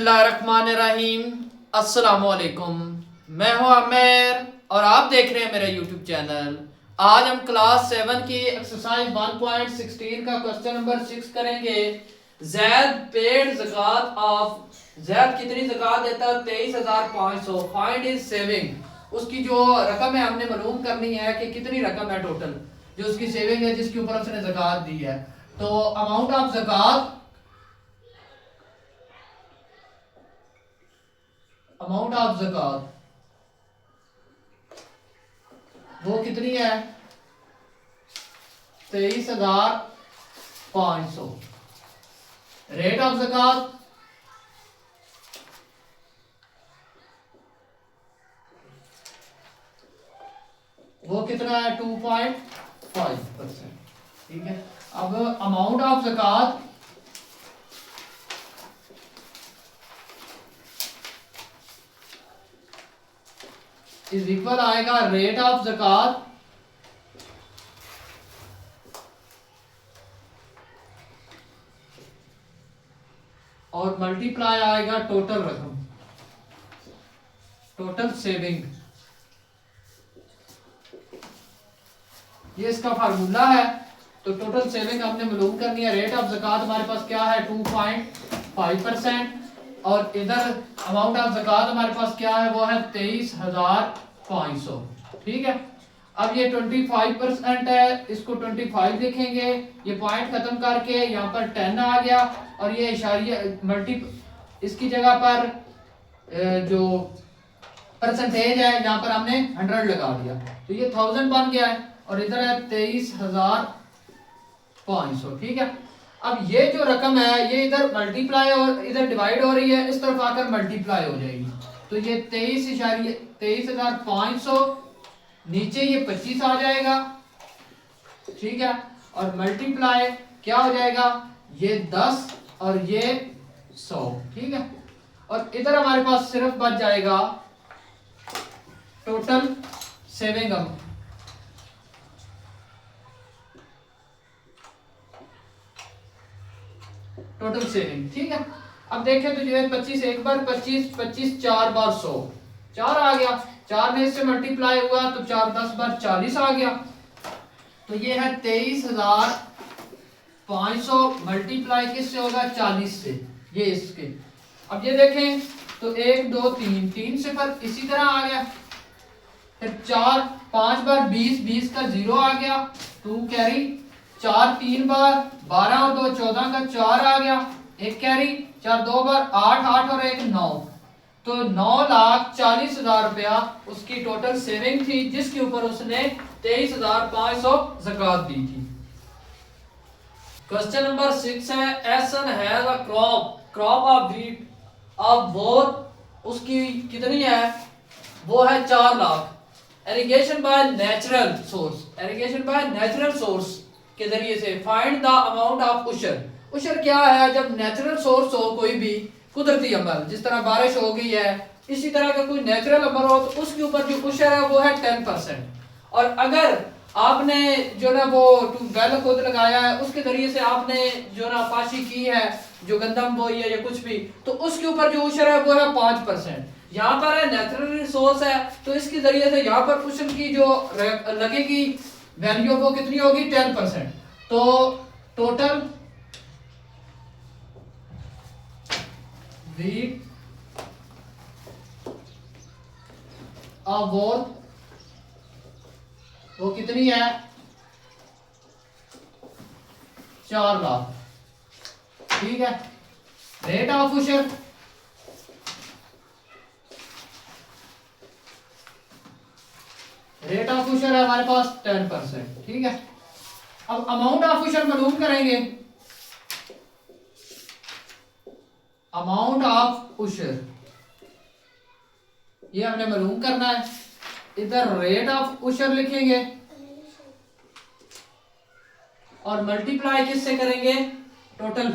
बिस्मिल्लाहिर्रहमानिर्रहीम। अस्सलामुअलैकुम। मैं हूं आमिर और आप देख रहे हैं मेरा यूट्यूब चैनल। आज हम क्लास 7 की एक्सरसाइज 1.16 का क्वेश्चन नंबर 6 करेंगे। जैद पेड ज़कात ऑफ, जैद कितनी ज़कात देता है? 23,500। फाइंड हिज सेविंग, उसकी जो रकम है हमने मालूम करनी है कि कितनी रकम है टोटल जो उसकी सेविंग है जिसके ऊपर उसने ज़कात दी है। तो अमाउंट ऑफ ज़कात, अमाउंट ऑफ ज़कात वो कितनी है? 23,500। रेट ऑफ ज़कात वो कितना है? 2.5%। ठीक है। अब अमाउंट ऑफ ज़कात इज इक्वल आएगा रेट ऑफ ज़कात और मल्टीप्लाई आएगा टोटल रकम, टोटल सेविंग। ये इसका फार्मूला है। तो टोटल सेविंग हमने मालूम करनी है। रेट ऑफ ज़कात हमारे पास क्या है? 2.5%। और इधर अमाउंट ऑफ ज़कात हमारे पास क्या है? वो है 23,500। ठीक है। अब ये 25% है, इसको 25 लिखेंगे। ये पॉइंट खत्म करके यहाँ पर 10 आ गया और ये इशारिया मल्टी, इसकी जगह पर जो परसेंटेज है यहाँ पर हमने 100 लगा दिया तो ये 1000 बन गया है और इधर है 23,500। ठीक है। अब ये जो रकम है ये इधर मल्टीप्लाई और इधर डिवाइड हो रही है, इस तरफ आकर मल्टीप्लाई हो जाएगी। तो ये 23,500, नीचे ये 25 आ जाएगा। ठीक है। और मल्टीप्लाई क्या हो जाएगा? ये 10 और ये 100। ठीक है। और इधर हमारे पास सिर्फ बच जाएगा total saving amount, total saving. ठीक है। अब देखें तो जो है 25 एक बार 25, 25 4 बार 100, 4 आ गया। 4 में इससे मल्टीप्लाई हुआ तो 4 10 बार 40 आ गया। तो ये है 23,500 मल्टीप्लाई किससे होगा? 40 से। ये इसके, अब ये देखें तो 1 2 3, 3 सिफर इसी तरह आ गया। फिर 4 5 बार 20, 20 का 0 आ गया, 2 कैरी। 4 3 बार 12 और 2 14 का 4 आ गया, 1 कैरी। 4 2 बार 8, 8 और 1 9। तो 9,40,000 रुपया उसकी टोटल सेविंग थी जिसके ऊपर उसने 23,500 ज़कात दी थी। क्वेश्चन नंबर 6 है Ahsan has a crop, crop of wheat of bore, उसकी कितनी है? वो है 4 lakh. Irrigation by natural source, irrigation by natural source के जरिए से फाइंड द अमाउंट ऑफ उशर। उशर क्या है? जब नेचुरल सोर्स हो कोई भी कुदरती अमल, जिस तरह बारिश हो गई है, इसी तरह का कोई नेचुरल अमल हो तो उसके ऊपर जो उशर है वो है 10%। और अगर आपने जो ना वो ट्यूबवेल खुद लगाया है उसके जरिए से आपने जो ना पाशी की है, जो गंदम बोई है या कुछ भी, तो उसके ऊपर जो उशर है वो है 5%। यहाँ पर है नेचुरल रिसोर्स है तो इसके जरिए से यहाँ पर उशर की जो लगेगी वैल्यू वो कितनी होगी? 10%। तो टोटल व्हीट ऑफ वो कितनी है? 4 लाख। ठीक है। रेट ऑफ उशर रेट ऑफ उशर है हमारे पास 10%। ठीक है। अब अमाउंट ऑफ उशर मालूम करेंगे। अमाउंट ऑफ उशर ये हमने मालूम करना है। इधर रेट ऑफ उशर लिखेंगे और मल्टीप्लाई किससे करेंगे? टोटल,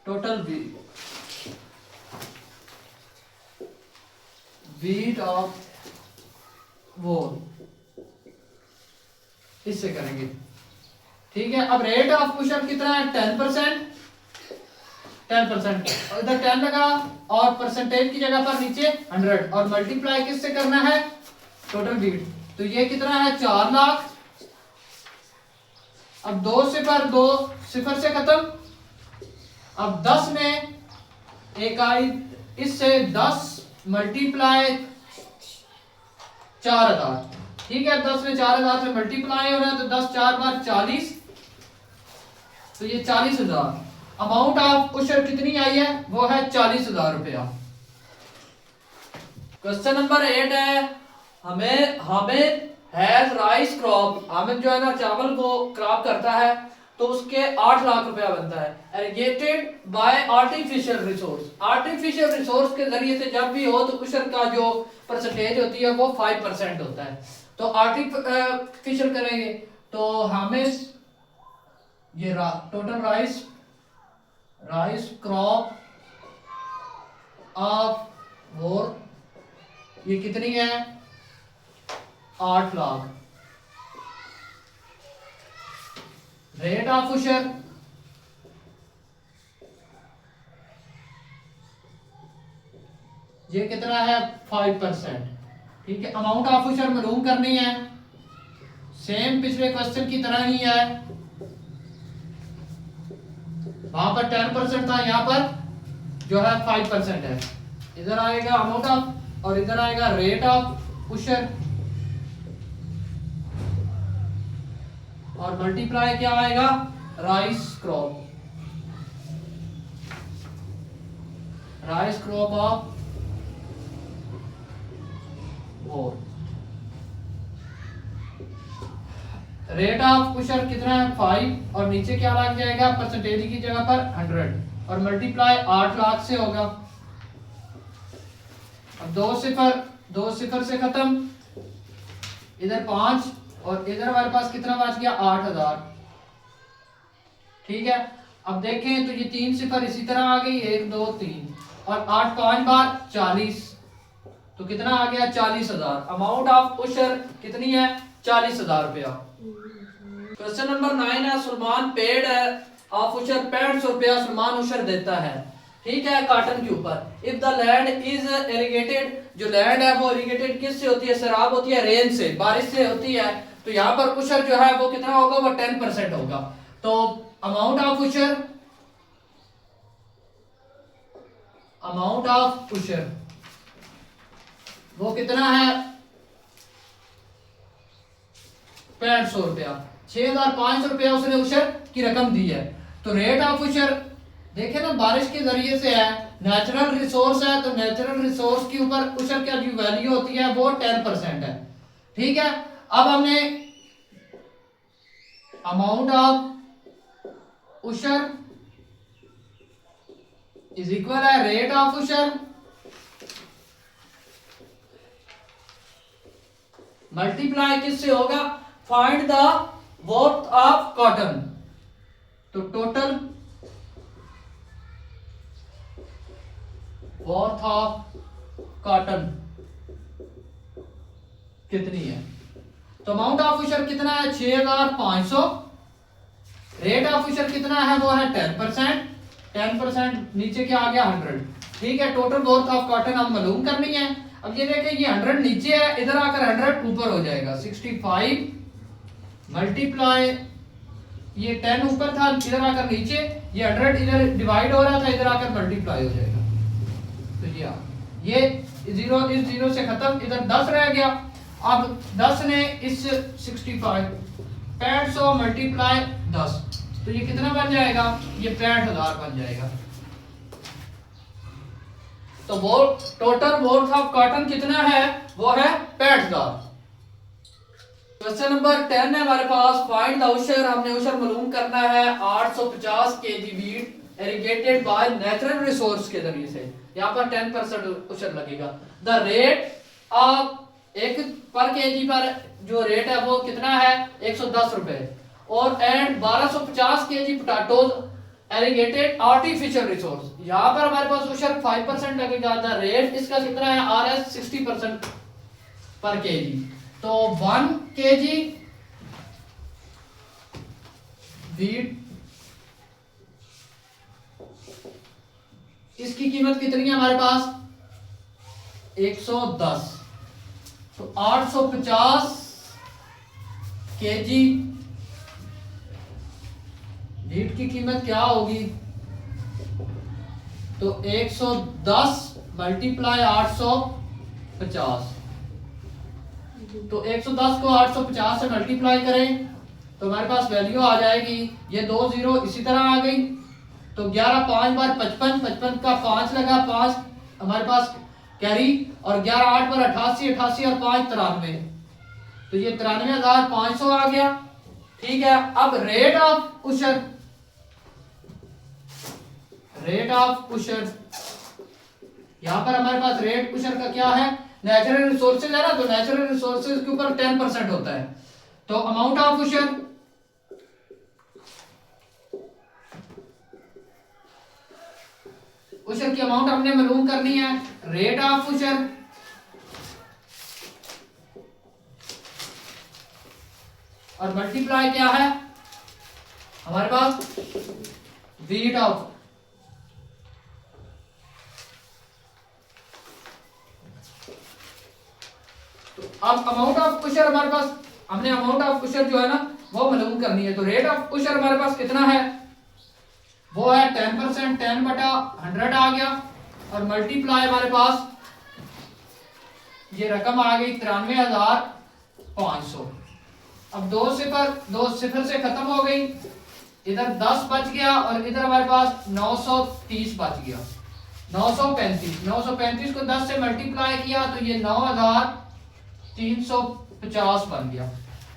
टोटल व्हीट ऑफ वो इससे करेंगे। ठीक है। अब रेट ऑफ पुशअप कितना है? 10%। 10%, इधर 10 लगा और परसेंटेज की जगह पर नीचे 100 और मल्टीप्लाई किससे करना है, टोटल बीट। तो ये कितना है 4 लाख। अब 2 सिफर से खत्म। अब 10 में एक आई, इससे 10 मल्टीप्लाई 4000, ठीक है। 10 में 4000 से मल्टीप्लाई हो रहा है तो 10 4 बार 40, तो ये 40,000। अमाउंट ऑफ उशर कितनी आई है, वो है 40,000 रुपया। क्वेश्चन नंबर 8 है, हमें Hamid has rice crop, Hamid जो है ना चावल को क्रॉप करता है तो उसके 8 लाख रुपया बनता है। Irrigated by artificial resource, artificial resource के जरिए से जब भी हो तो उशर का जो परसेंटेज होती है वो 5% होता है। तो आर्टिफिशियल करेंगे तो हामिद ये टोटल राइस क्रॉप ऑफ वोर ये कितनी है, 8 लाख। रेट ऑफ उशर ये कितना है 5%, ठीक है। अमाउंट ऑफ उशर मालूम करनी है, सेम पिछले क्वेश्चन की तरह ही है। वहां पर 10% था, यहां पर जो है 5% है। इधर आएगा अमाउंट ऑफ और इधर आएगा रेट ऑफ उशर और मल्टीप्लाई क्या आएगा, राइस क्रॉप ऑफ वोर। रेट ऑफ उशर कितना है 5 और नीचे क्या लग जाएगा, परसेंटेज की जगह पर 100 और मल्टीप्लाई 8 लाख से होगा। अब 2 सिफर से खत्म, इधर 5 और इधर हमारे पास कितना बच गया 8000, ठीक है। अब देखें तो ये 3 सिफर इसी तरह आ गई, 1 2 3 और 8 5 बार 40, तो कितना आ गया 40,000। अमाउंट ऑफ उशर कितनी है 40,000 रुपया। क्वेश्चन नंबर 9 है, सलमान पेड ऑफ उशर 6500 रुपया सलमान उशर देता है, ठीक है, कॉटन के ऊपर। If the land is irrigated, जो लैंड है वो इरिगेटेड किससे होती है, सैराब होती है, रेन से, बारिश से होती है। तो यहाँ पर उशर जो है वो कितना होगा, वो 10% होगा। तो अमाउंट ऑफ उशर वो कितना है 6500 रुपया, 6500 रुपया उसने उशर की रकम दी है। तो रेट ऑफ उशर देखे ना, बारिश के जरिए से है, नेचुरल रिसोर्स है, तो नेचुरल रिसोर्स के ऊपर उशर की जो वैल्यू होती है वो 10% है, ठीक है। अब हमने अमाउंट ऑफ उशर इज इक्वल है रेट ऑफ उशर मल्टीप्लाई किससे होगा, find the worth of cotton. तो टोटल वर्थ ऑफ कॉटन कितनी है। तो अमाउंट ऑफ उशर कितना है 6500, रेट ऑफ उशर कितना है वो है 10%, 10% नीचे क्या आ गया 100, ठीक है। टोटल वर्थ ऑफ कॉटन हम मालूम करनी है। अब ये देखें ये 100 नीचे है, इधर आकर 100 ऊपर हो जाएगा, 65 मल्टीप्लाई ये 10 ऊपर था, इधर आकर नीचे, ये 100 इधर डिवाइड हो रहा था, इधर आकर मल्टीप्लाई हो जाएगा। तो ये 0 इस 0 से खत्म, इधर 10 रह गया। अब 10 ने इस 6500 मल्टीप्लाई 10, तो ये कितना बन जाएगा, ये 65,000 बन जाएगा। तो वो टोटल वर्थ ऑफ कॉटन कितना है, वो है 65,000। क्वेश्चन नंबर 10 है हमारे पास, फाइंड द उशर, हमने उशर मालूम करना है 850 KG wheat irrigated by natural resource के जरिए से। यहाँ पर 10% उशर लगेगा। द रेट ऑफ एक पर केजी पर जो रेट है वो कितना है 110 रुपए, और and 1250 KG potatoes irrigated artificial resource, यहाँ पर हमारे पास उशर 5% लगेगा। द रेट इसका कितना है RS 60% पर केजी। तो 1 केजी वीट इसकी कीमत कितनी है हमारे पास 110। तो 850 केजी वीट की कीमत क्या होगी? तो 110 मल्टीप्लाई 850। तो 110 को 850 से मल्टीप्लाई करें तो हमारे पास वैल्यू आ जाएगी, ये 2 जीरो इसी तरह आ गई। तो 11 5 बार 55, 55 का 5 लगा, 5 हमारे पास कैरी, और 11 8 बार 88, 88 और 5 93। तो ये 93,500 आ गया। ठीक है, अब रेट ऑफ उशर, रेट ऑफ उशर, यहां पर हमारे पास रेट उशर का क्या है, नेचुरल रिसोर्सेज है ना, तो नेचुरल रिसोर्सेज के ऊपर 10% होता है। तो अमाउंट ऑफ उशर, उशर की अमाउंट हमने मालूम करनी है, रेट ऑफ उशर और मल्टीप्लाई क्या है हमारे पास वीट ऑफ। अब अमाउंट ऑफ उशर हमारे पास, हमने अमाउंट ऑफ उशर जो है ना वो मालूम करनी है। तो रेट ऑफ उशर हमारे पास कितना है, वो है 10%, 10/100 आ गया, और मल्टीप्लाई हमारे पास ये रकम आ गई 93,500। अब दो सिफर से खत्म हो गई, इधर 10 बच गया और इधर हमारे पास 930 बच गया, 935 को 10 से मल्टीप्लाई किया तो ये 9,350 बन गया।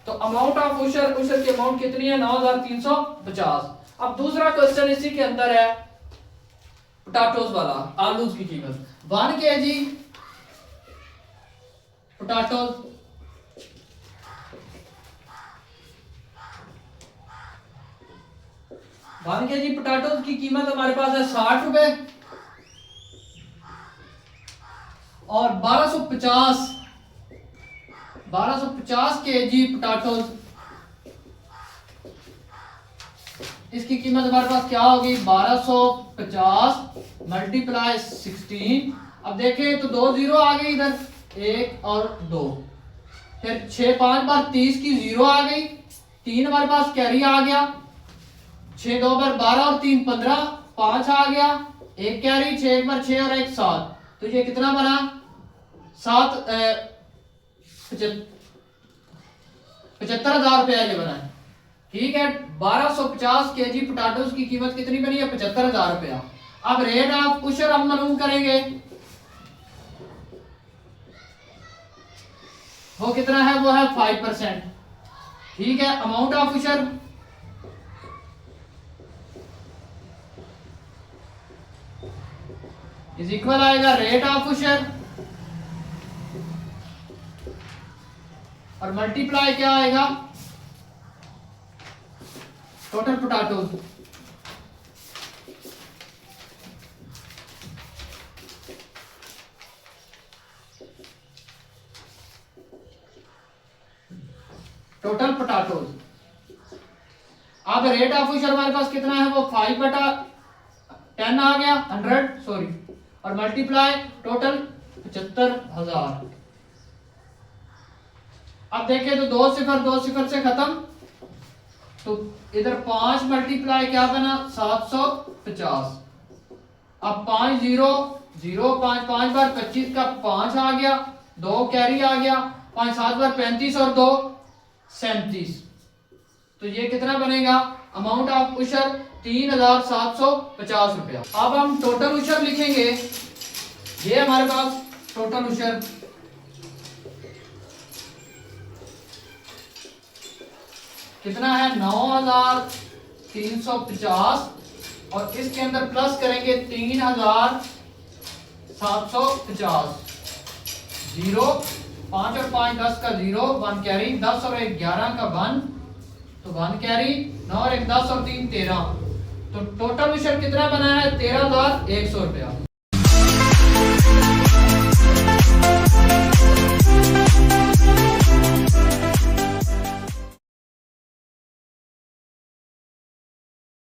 तो अमाउंट ऑफ उशर, उशर की अमाउंट कितनी है 9,350। अब दूसरा क्वेश्चन इसी के अंदर है पोटैटोज वाला, आलू की कीमत 1 kg पोटैटोज, 1 kg पोटैटोज की कीमत हमारे पास है 60 रुपए, और 1250 kg पोटैटोज, इसकी कीमत हमारे पास क्या होगी 1250 मल्टीप्लाई 16। अब देखें तो 2 जीरो आ गई इधर, 1 और 2, फिर 6 5 बार 30 की 0 आ गई, 3 हमारे पास कैरी आ गया, 6 2 बार 12 और 3 15, 5 आ गया, 1 कैरी, 6 1 बार 6 और 1 7। तो ये कितना बना 75,000 रुपया ये बना है। ठीक है, 1250 केजी पोटैटोज की कीमत कितनी बनी है 75,000 रुपया। अब रेट ऑफ उशर हम मालूम करेंगे, वो कितना है, वो है 5%। ठीक है, अमाउंट ऑफ उशर इज इक्वल आएगा रेट ऑफ उशर और मल्टीप्लाई क्या आएगा टोटल पोटैटोज। Total potatoes. अब रेट ऑफ उशर हमारे पास कितना है, वो 5/10 आ गया, 100 सॉरी, और मल्टीप्लाई टोटल 75,000। अब देखें तो 2 सिफर से खत्म, तो इधर 5 मल्टीप्लाई क्या बना 750। अब 5 0 0 5 5 बार 25 का 5 आ गया, 2 कैरी आ गया, 5 7 बार 35 और 2 37। तो ये कितना बनेगा अमाउंट ऑफ उशर 3,750 रुपया। अब हम टोटल उशर लिखेंगे, ये हमारे पास टोटल उशर कितना है 9,350, और इसके अंदर प्लस करेंगे 3,750। 0 5 और 5 10 का 0, 1 कैरी, 10 और 1 11 का 1, तो 1 कैरी, 9 और 1 10 और 3 13। तो टोटल उशर कितना बना है 13,100 रुपया।